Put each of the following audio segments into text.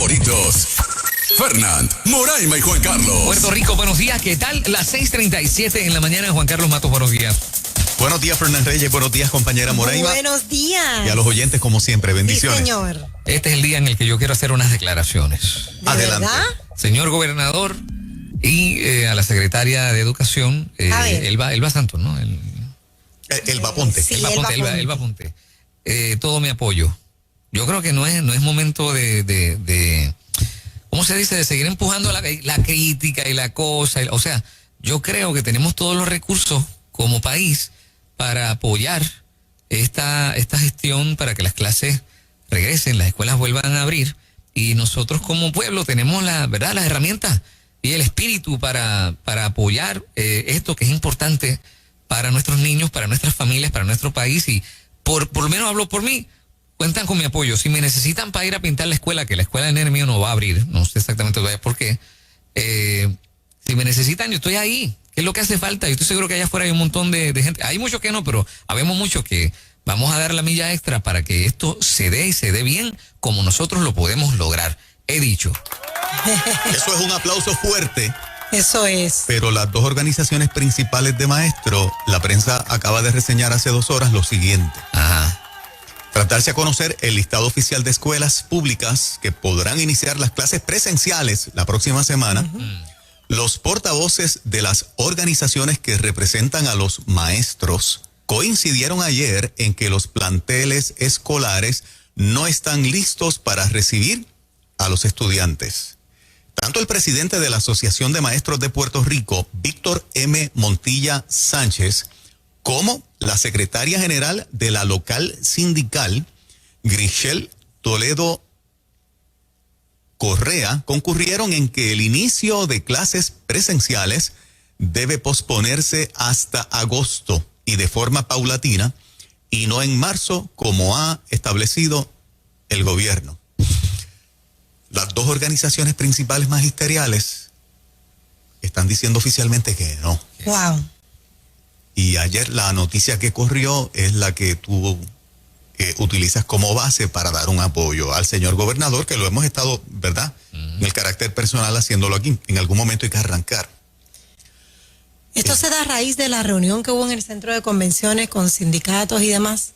favoritos. Fernand, Moraima y Juan Carlos. Puerto Rico, buenos días. ¿Qué tal? Las 6:37 en la mañana. Juan Carlos Matos, buenos días. Buenos días, Fernán Reyes. Buenos días, compañera Moraima. Buenos días. Y a los oyentes, como siempre, bendiciones. Sí, señor. Este es el día en el que yo quiero hacer unas declaraciones. ¿De Adelante. verdad? Señor gobernador y a la secretaria de Educación, Elba Santos, ¿no? Elba Ponte. Sí, Elba Ponte. Todo mi apoyo. Yo creo que no es momento de ¿cómo se dice? De seguir empujando la crítica y la cosa. O sea, yo creo que tenemos todos los recursos como país para apoyar esta gestión para que las clases regresen, las escuelas vuelvan a abrir, y nosotros como pueblo tenemos las herramientas y el espíritu para apoyar esto que es importante para nuestros niños, para nuestras familias, para nuestro país. Y por lo menos hablo por mí, cuentan con mi apoyo. Si me necesitan para ir a pintar la escuela, que la escuela de nene mío no va a abrir, no sé exactamente todavía por qué, si me necesitan, yo estoy ahí. ¿Qué es lo que hace falta? Yo estoy seguro que allá afuera hay un montón de gente. Hay muchos que no, pero habemos muchos que vamos a dar la milla extra para que esto se dé y se dé bien como nosotros lo podemos lograr. He dicho. Eso es un aplauso fuerte. Eso es. Pero las dos organizaciones principales de maestros, la prensa acaba de reseñar hace 2 horas lo siguiente. Ajá. Tras darse a conocer el listado oficial de escuelas públicas que podrán iniciar las clases presenciales la próxima semana, los portavoces de las organizaciones que representan a los maestros coincidieron ayer en que los planteles escolares no están listos para recibir a los estudiantes. Tanto el presidente de la Asociación de Maestros de Puerto Rico, Víctor M. Montilla Sánchez, como la secretaria general de la local sindical, Grichel Toledo Correa, concurrieron en que el inicio de clases presenciales debe posponerse hasta agosto y de forma paulatina, y no en marzo como ha establecido el gobierno. Las dos organizaciones principales magisteriales están diciendo oficialmente que no. Wow. Y ayer la noticia que corrió es la que tú utilizas como base para dar un apoyo al señor gobernador, que lo hemos estado, ¿verdad? En el carácter personal haciéndolo aquí. En algún momento hay que arrancar. ¿Esto se da a raíz de la reunión que hubo en el centro de convenciones con sindicatos y demás?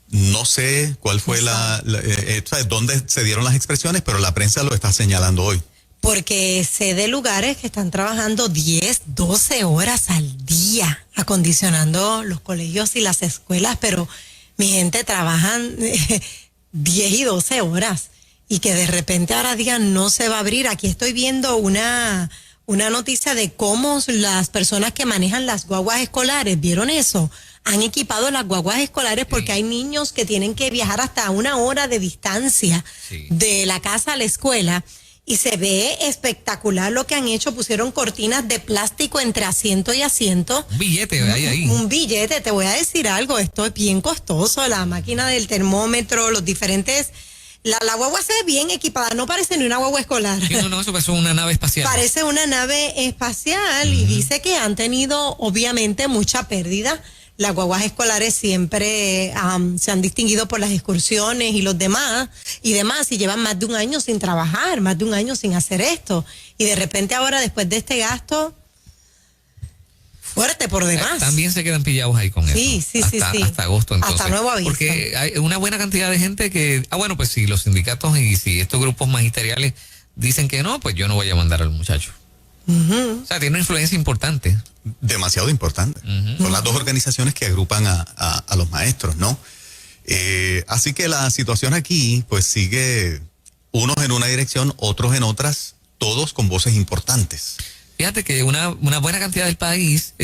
No sé cuál fue dónde se dieron las expresiones, pero la prensa lo está señalando hoy. Porque sé de lugares que están trabajando 10, 12 horas al día acondicionando los colegios y las escuelas, pero mi gente trabajan 10 y 12 horas y que de repente ahora digan no se va a abrir. Aquí estoy viendo una noticia de cómo las personas que manejan las guaguas escolares, ¿vieron eso? Han equipado las guaguas escolares porque hay niños que tienen que viajar hasta 1 hora de distancia de la casa a la escuela. Y se ve espectacular lo que han hecho. Pusieron cortinas de plástico entre asiento y asiento. Un billete hay ahí. Un billete. Te voy a decir algo. Esto es bien costoso. La máquina del termómetro, los diferentes... La guagua se ve bien equipada. No parece ni una guagua escolar. Sí, no, eso parece una nave espacial. Parece una nave espacial. Y dice que han tenido, obviamente, mucha pérdida. Las guaguas escolares siempre se han distinguido por las excursiones y los demás, y llevan más de 1 año sin trabajar, más de 1 año sin hacer esto. Y de repente ahora, después de este gasto, fuerte por demás. También se quedan pillados ahí con sí, eso. Sí. Hasta agosto, entonces. Hasta nuevo aviso. Porque hay una buena cantidad de gente que, bueno, pues si los sindicatos y si estos grupos magisteriales dicen que no, pues yo no voy a mandar al muchacho. O sea, tiene una influencia importante. Demasiado importante. Son las dos organizaciones que agrupan a los maestros, ¿no? Así que la situación aquí, pues sigue unos en una dirección, otros en otras, todos con voces importantes. Fíjate que una buena cantidad del país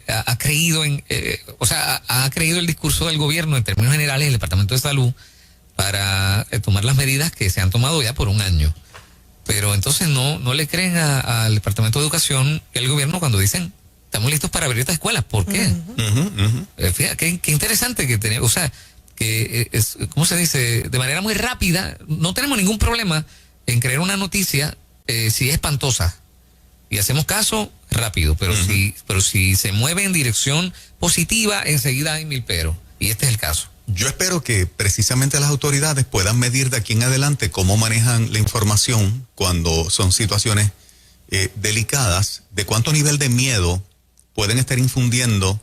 ha creído ha creído el discurso del gobierno en términos generales, el Departamento de Salud, para tomar las medidas que se han tomado ya por 1 año. Pero entonces no le creen al Departamento de Educación y al gobierno cuando dicen estamos listos para abrir estas escuelas. ¿Por qué? Fíjate, qué interesante que tenemos, o sea, que es, ¿cómo se dice? De manera muy rápida, no tenemos ningún problema en crear una noticia si es espantosa. Y hacemos caso rápido, pero si se mueve en dirección positiva, enseguida hay 1000 peros. Y este es el caso. Yo espero que precisamente las autoridades puedan medir de aquí en adelante cómo manejan la información cuando son situaciones delicadas, de cuánto nivel de miedo pueden estar infundiendo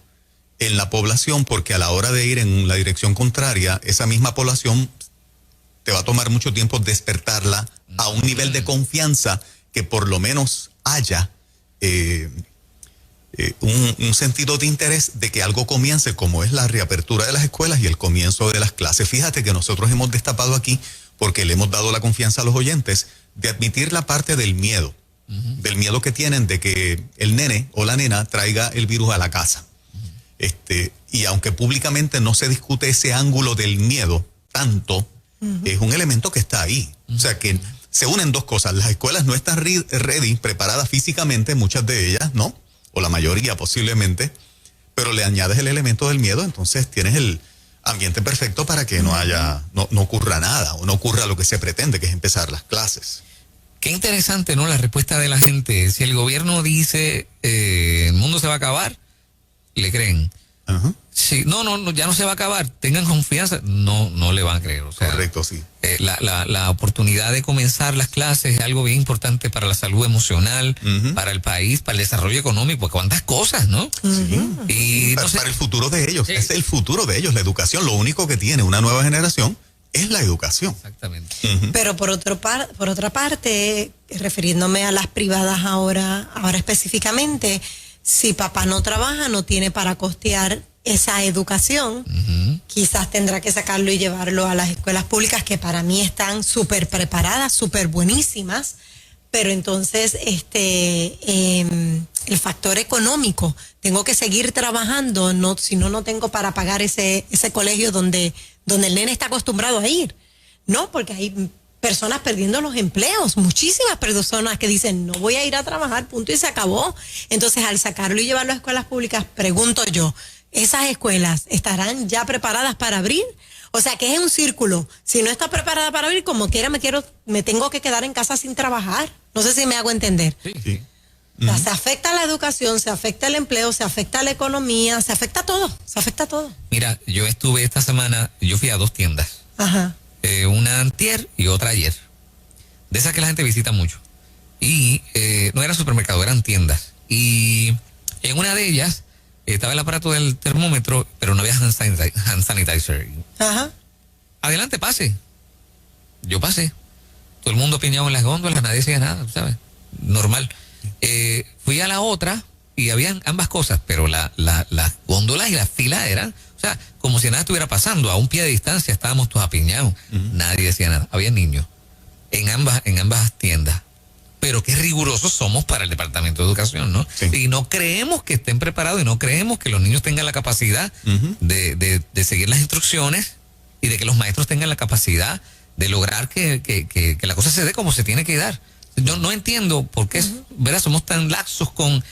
en la población, porque a la hora de ir en la dirección contraria, esa misma población te va a tomar mucho tiempo despertarla a un nivel de confianza que por lo menos haya un sentido de interés de que algo comience, como es la reapertura de las escuelas y el comienzo de las clases. Fíjate que nosotros hemos destapado aquí, porque le hemos dado la confianza a los oyentes, de admitir la parte del miedo que tienen de que el nene o la nena traiga el virus a la casa. Y aunque públicamente no se discute ese ángulo del miedo tanto, es un elemento que está ahí. O sea que se unen dos cosas. Las escuelas no están ready, preparadas físicamente, muchas de ellas, ¿no? O la mayoría posiblemente, pero le añades el elemento del miedo, entonces tienes el ambiente perfecto para que no ocurra nada, o no ocurra lo que se pretende, que es empezar las clases. Qué interesante, ¿no? La respuesta de la gente. Si el gobierno dice el mundo se va a acabar, le creen. Ajá. Sí, no, ya no se va a acabar, tengan confianza, no le van a creer. O sea, correcto, sí. La oportunidad de comenzar las clases es algo bien importante para la salud emocional, para el país, para el desarrollo económico, porque cuántas cosas, ¿no? Sí. Y para el futuro de ellos, sí. Es el futuro de ellos, la educación. Lo único que tiene una nueva generación es la educación. Exactamente. Pero por otra parte, refiriéndome a las privadas ahora específicamente, si papá no trabaja, no tiene para costear esa educación, quizás tendrá que sacarlo y llevarlo a las escuelas públicas, que para mí están súper preparadas, súper buenísimas, pero entonces el factor económico, tengo que seguir trabajando, si no tengo para pagar ese colegio donde el nene está acostumbrado a ir, ¿no? Porque hay personas perdiendo los empleos, muchísimas personas que dicen no voy a ir a trabajar, punto y se acabó. Entonces, al sacarlo y llevarlo a escuelas públicas, pregunto yo, ¿esas escuelas estarán ya preparadas para abrir? O sea, que es un círculo. Si no está preparada para abrir, como quiera me tengo que quedar en casa sin trabajar. No sé si me hago entender. Sí. O sea, se afecta la educación, se afecta el empleo, se afecta la economía, se afecta todo. Mira, yo estuve esta semana, yo fui a 2 tiendas. Ajá. Una antier y otra ayer. De esas que la gente visita mucho. Y no era supermercado, eran tiendas. Y en una de ellas estaba el aparato del termómetro, pero no había hand sanitizer. Ajá. Adelante, pase. Yo pasé. Todo el mundo piñado en las góndolas, nadie decía nada, ¿sabes? Normal. Fui a la otra y habían ambas cosas, pero las góndolas y las filas eran, o sea, como si nada estuviera pasando, a un pie de distancia estábamos todos apiñados, nadie decía nada, había niños en ambas tiendas, pero qué rigurosos somos para el Departamento de Educación, ¿no? Sí. Y no creemos que estén preparados y no creemos que los niños tengan la capacidad de seguir las instrucciones y de que los maestros tengan la capacidad de lograr que la cosa se dé como se tiene que dar. Yo no entiendo por qué, ¿verdad? Somos tan laxos con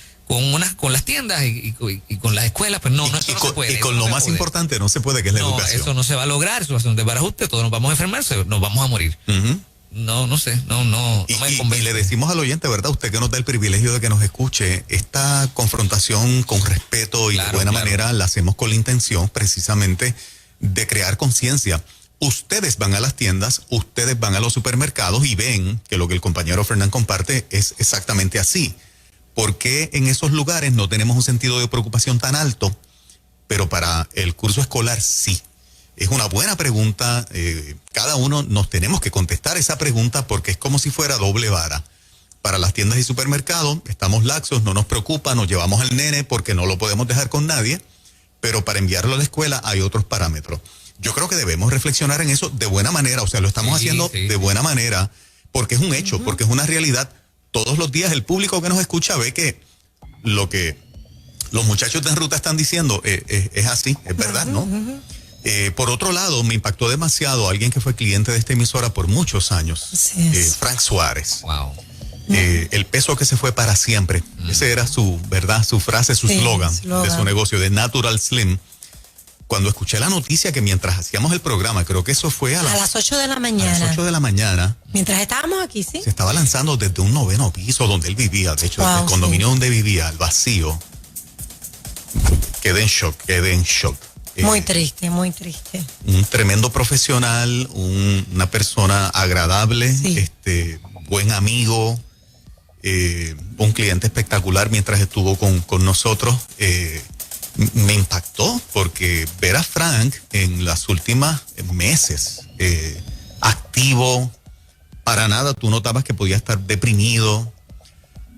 las tiendas y con las escuelas, pero no se puede. Y con lo más importante no se puede, que es la educación. Eso no se va a lograr, eso va a ser un desbarajuste, todos nos vamos a enfermar, nos vamos a morir. No sé, no me convence. Y le decimos al oyente, ¿verdad? Usted que nos da el privilegio de que nos escuche, esta confrontación con respeto y de buena manera la hacemos con la intención precisamente de crear conciencia. Ustedes van a las tiendas, ustedes van a los supermercados y ven que lo que el compañero Fernán comparte es exactamente así. ¿Por qué en esos lugares no tenemos un sentido de preocupación tan alto, pero para el curso escolar sí? Es una buena pregunta. Cada uno nos tenemos que contestar esa pregunta porque es como si fuera doble vara. Para las tiendas y supermercados estamos laxos, no nos preocupa, nos llevamos al nene porque no lo podemos dejar con nadie, pero para enviarlo a la escuela hay otros parámetros. Yo creo que debemos reflexionar en eso de buena manera, o sea, lo estamos haciendo de buena manera porque es un hecho, porque es una realidad. Todos los días el público que nos escucha ve que lo que los muchachos de En Ruta están diciendo es así, es verdad, ¿no? Por otro lado, me impactó demasiado alguien que fue cliente de esta emisora por muchos años, Frank Suárez. Wow. El peso que se fue para siempre. Ese era su, ¿verdad? Su frase, su slogan de su negocio, de Natural Slim. Cuando escuché la noticia que mientras hacíamos el programa, creo que eso fue a las 8 de la mañana. A las 8 de la mañana. Mientras estábamos aquí, sí. Se estaba lanzando desde un 9º piso donde él vivía, de hecho, desde el condominio donde vivía, al vacío. Quedé en shock. Muy triste, muy triste. Un tremendo profesional, una persona agradable, Sí. Buen amigo, un cliente espectacular mientras estuvo con nosotros. Me impactó porque ver a Frank en las últimas meses activo, para nada tú notabas que podía estar deprimido.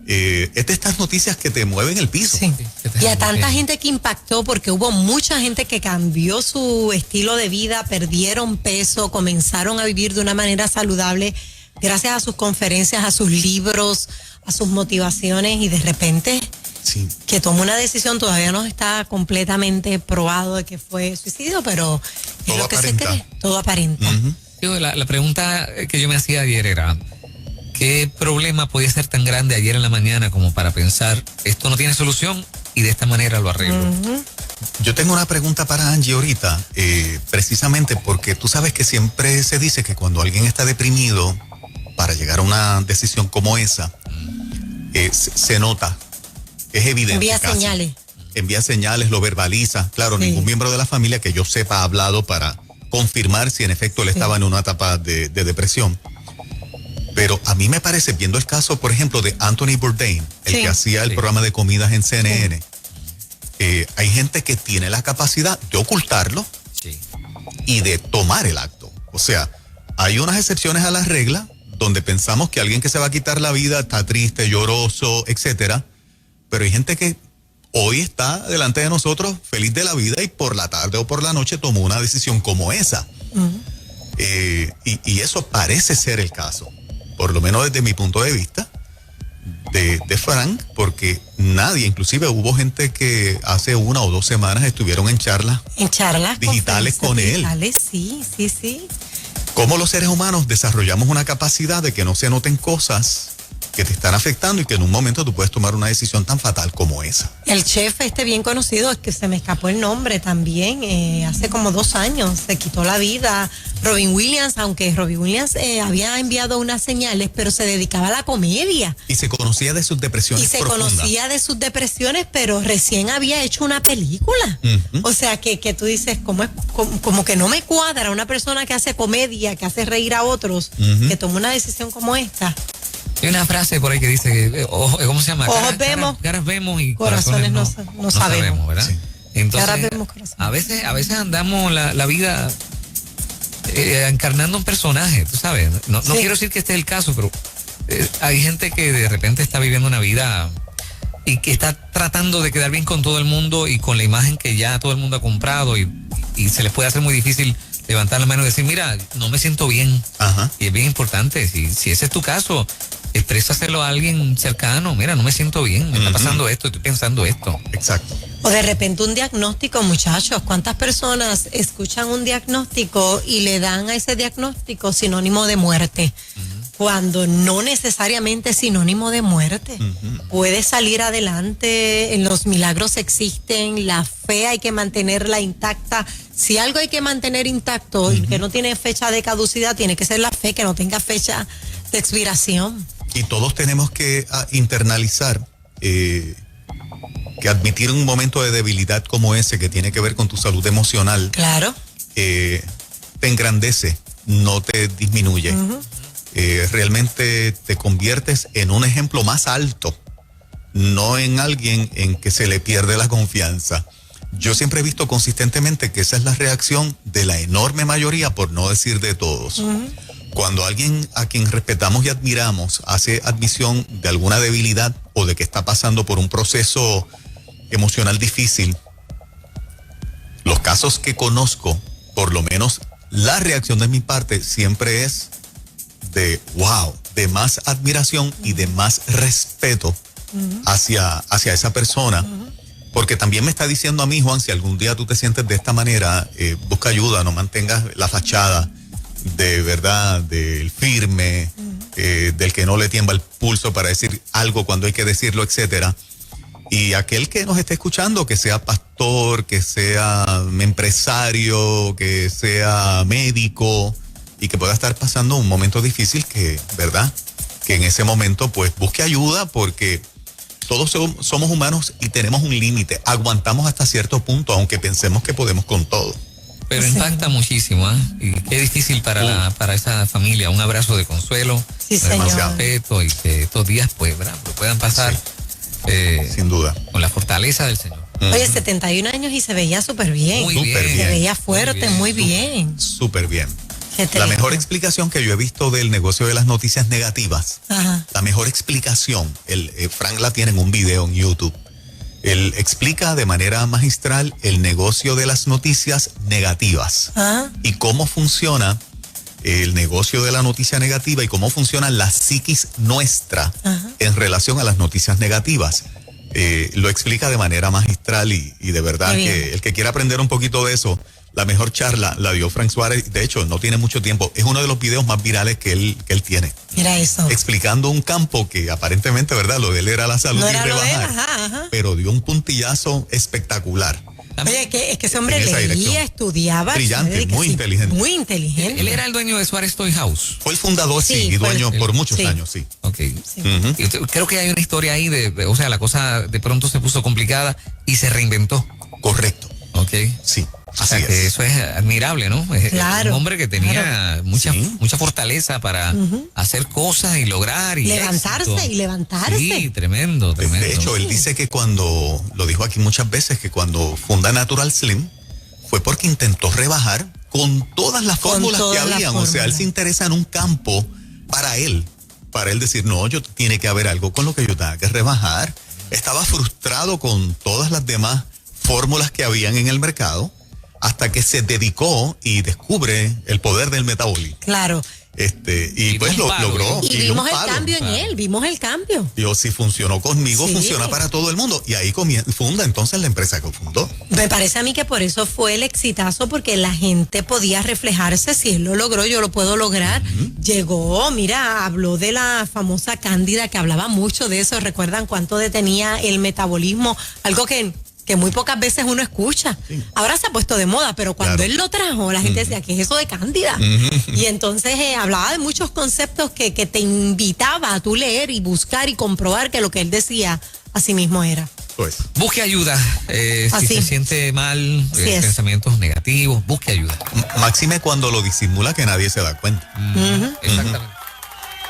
Es de estas noticias que te mueven el piso. Sí. que te Y a hagan tanta bien. gente que impactó, porque hubo mucha gente que cambió su estilo de vida, perdieron peso, comenzaron a vivir de una manera saludable gracias a sus conferencias, a sus libros, a sus motivaciones, y de repente Sí. que tomó una decisión, todavía no está completamente probado de que fue suicidio, pero es Todo lo que aparenta. se cree, todo aparenta. Ujú. Digo, la pregunta que yo me hacía ayer era, ¿qué problema podía ser tan grande ayer en la mañana como para pensar, esto no tiene solución y de esta manera lo arreglo? Yo tengo una pregunta para Angie ahorita, precisamente porque tú sabes que siempre se dice que cuando alguien está deprimido, para llegar a una decisión como esa, se nota, es evidente. Envía casi. señales. Envía señales, lo verbaliza. Claro, Sí. ningún miembro de la familia que yo sepa ha hablado para confirmar si en efecto él estaba en una etapa de depresión. Pero a mí me parece, viendo el caso, por ejemplo, de Anthony Bourdain, el Sí. que hacía el Sí. programa de comidas en CNN, hay gente que tiene la capacidad de ocultarlo Sí. y de tomar el acto. O sea, hay unas excepciones a la regla donde pensamos que alguien que se va a quitar la vida está triste, lloroso, etcétera, pero hay gente que hoy está delante de nosotros feliz de la vida y por la tarde o por la noche tomó una decisión como esa. Y eso parece ser el caso, por lo menos desde mi punto de vista, de Frank, porque nadie, inclusive hubo gente que hace 1 o 2 semanas estuvieron en charlas. En charlas Digitales conferencias con él. digitales, sí, sí, sí. Cómo los seres humanos desarrollamos una capacidad de que no se noten cosas que te están afectando y que en un momento tú puedes tomar una decisión tan fatal como esa. El chef bien conocido, es que se me escapó el nombre también, hace como 2 años se quitó la vida. Robin Williams, aunque Robin Williams había enviado unas señales, pero se dedicaba a la comedia. Y se conocía de sus depresiones Y se profundas. conocía de sus depresiones, pero recién había hecho una película. Ujú. O sea, que tú dices, como que no me cuadra una persona que hace comedia, que hace reír a otros, Ujú. que toma una decisión como esta. Hay una frase por ahí que dice que, ¿cómo se llama? Ojos vemos, caras vemos y corazones corazones no sabemos. ¿verdad? Sí. Entonces, Caras vemos, corazones. a veces andamos la vida encarnando un personaje, tú sabes. No Sí. quiero decir que este es el caso, pero hay gente que de repente está viviendo una vida y que está tratando de quedar bien con todo el mundo y con la imagen que ya todo el mundo ha comprado y se les puede hacer muy difícil levantar la mano y decir, mira, no me siento bien. Ajá. Y es bien importante, si ese es tu caso, exprésaselo a alguien cercano, mira, no me siento bien, me está pasando esto, estoy pensando esto. Exacto. O de repente un diagnóstico, muchachos. ¿Cuántas personas escuchan un diagnóstico y le dan a ese diagnóstico sinónimo de muerte? Cuando no necesariamente es sinónimo de muerte. Puede salir adelante, los milagros existen, la fe hay que mantenerla intacta. Si algo hay que mantener intacto y que no tiene fecha de caducidad, tiene que ser la fe que no tenga fecha de expiración. Y todos tenemos que internalizar que admitir un momento de debilidad como ese, que tiene que ver con tu salud emocional, Claro. te engrandece, no te disminuye. Realmente te conviertes en un ejemplo más alto, no en alguien en que se le pierde la confianza. Yo siempre he visto consistentemente que esa es la reacción de la enorme mayoría, por no decir de todos. Cuando alguien a quien respetamos y admiramos hace admisión de alguna debilidad o de que está pasando por un proceso emocional difícil, los casos que conozco, por lo menos la reacción de mi parte siempre es de wow, de más admiración y de más respeto hacia esa persona. Porque también me está diciendo a mí, Juan, si algún día tú te sientes de esta manera, busca ayuda, no mantengas la fachada de verdad, del firme, del que no le tiembla el pulso para decir algo cuando hay que decirlo, etcétera. Y aquel que nos esté escuchando, que sea pastor, que sea empresario, que sea médico y que pueda estar pasando un momento difícil, que, ¿verdad? Que en ese momento pues busque ayuda, porque todos somos humanos y tenemos un límite. Aguantamos hasta cierto punto, aunque pensemos que podemos con todo. Pero Sí. impacta muchísimo, ¿ah? Y qué difícil para esa familia. Un abrazo de consuelo, Sí, de señor. respeto y que estos días, pues, ¿verdad? Lo puedan pasar Sin duda. con la fortaleza del Señor. Oye, 71 años y se veía súper bien. Muy Súper bien. bien. Se veía fuerte, muy bien. Súper bien. Qué La triste. mejor explicación que yo he visto del negocio de las noticias negativas, Ajá. la mejor explicación, Frank la tiene en un video en YouTube. Él explica de manera magistral el negocio de las noticias negativas Ah, y cómo funciona el negocio de la noticia negativa y cómo funciona la psiquis nuestra Ajá. en relación a las noticias negativas. Lo explica de manera magistral y de verdad Qué bien. que el que quiera aprender un poquito de eso, la mejor charla la dio Frank Suárez. De hecho, no tiene mucho tiempo. Es uno de los videos más virales que él tiene. mira eso. Explicando un campo que aparentemente, ¿verdad? Lo de él era la salud No y era lo de él, rebajar. ajá, ajá. Pero dio un puntillazo espectacular. Oye, es que ese hombre En esa leía, dirección. estudiaba. Brillante, ¿sabes? Que muy sí, inteligente. Muy inteligente. Él era el dueño de Suárez Toy House. Fue el fundador, sí, Sí, y fue dueño el- por muchos sí. años, sí. Ok. Sí. Ujú. Y creo que hay una historia ahí o sea, la cosa de pronto se puso complicada y se reinventó. Correcto, Ok. sí. O Así sea, que es. eso es admirable, ¿no? Es Claro, un hombre que tenía claro. mucha, Sí. mucha fortaleza para hacer cosas y lograr y Levantarse éxito. y levantarse. Sí, tremendo, tremendo. De hecho, él dice que cuando, lo dijo aquí muchas veces, que cuando funda Natural Slim fue porque intentó rebajar con todas las Con fórmulas que todas las habían. O sea, él fórmulas. se interesa en un campo para él decir, no, tiene que haber algo con lo que yo tenga que rebajar. Estaba frustrado con todas las demás fórmulas que habían en el mercado hasta que se dedicó y descubre el poder del metabolismo. Claro. Y pues un lo palo, logró. Y dio un vimos el palo. cambio en él, vimos el cambio. Digo, si funcionó conmigo, Sí. funciona para todo el mundo. Y ahí funda entonces la empresa que fundó. Me parece a mí que por eso fue el exitazo, porque la gente podía reflejarse. Si él lo logró, yo lo puedo lograr. Llegó, mira, habló de la famosa Cándida, que hablaba mucho de eso. ¿Recuerdan cuánto detenía el metabolismo? Algo que muy pocas veces uno escucha. Ahora se ha puesto de moda, pero cuando Claro. él lo trajo, la gente decía, ¿qué es eso de Cándida? Y entonces hablaba de muchos conceptos que te invitaba a tú leer y buscar y comprobar que lo que él decía así mismo era. Pues, Busque ayuda. Si Así. se siente mal, Así es. pensamientos negativos, busque ayuda. máxime cuando lo disimula que nadie se da cuenta. Exactamente.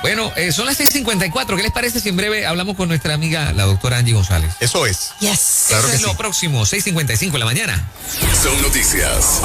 Bueno, son las 6:54. ¿Qué les parece si en breve hablamos con nuestra amiga, la doctora Angie González? Eso es. Yes. Claro Eso que es lo sí. próximo, 6:55 de la mañana. Son noticias.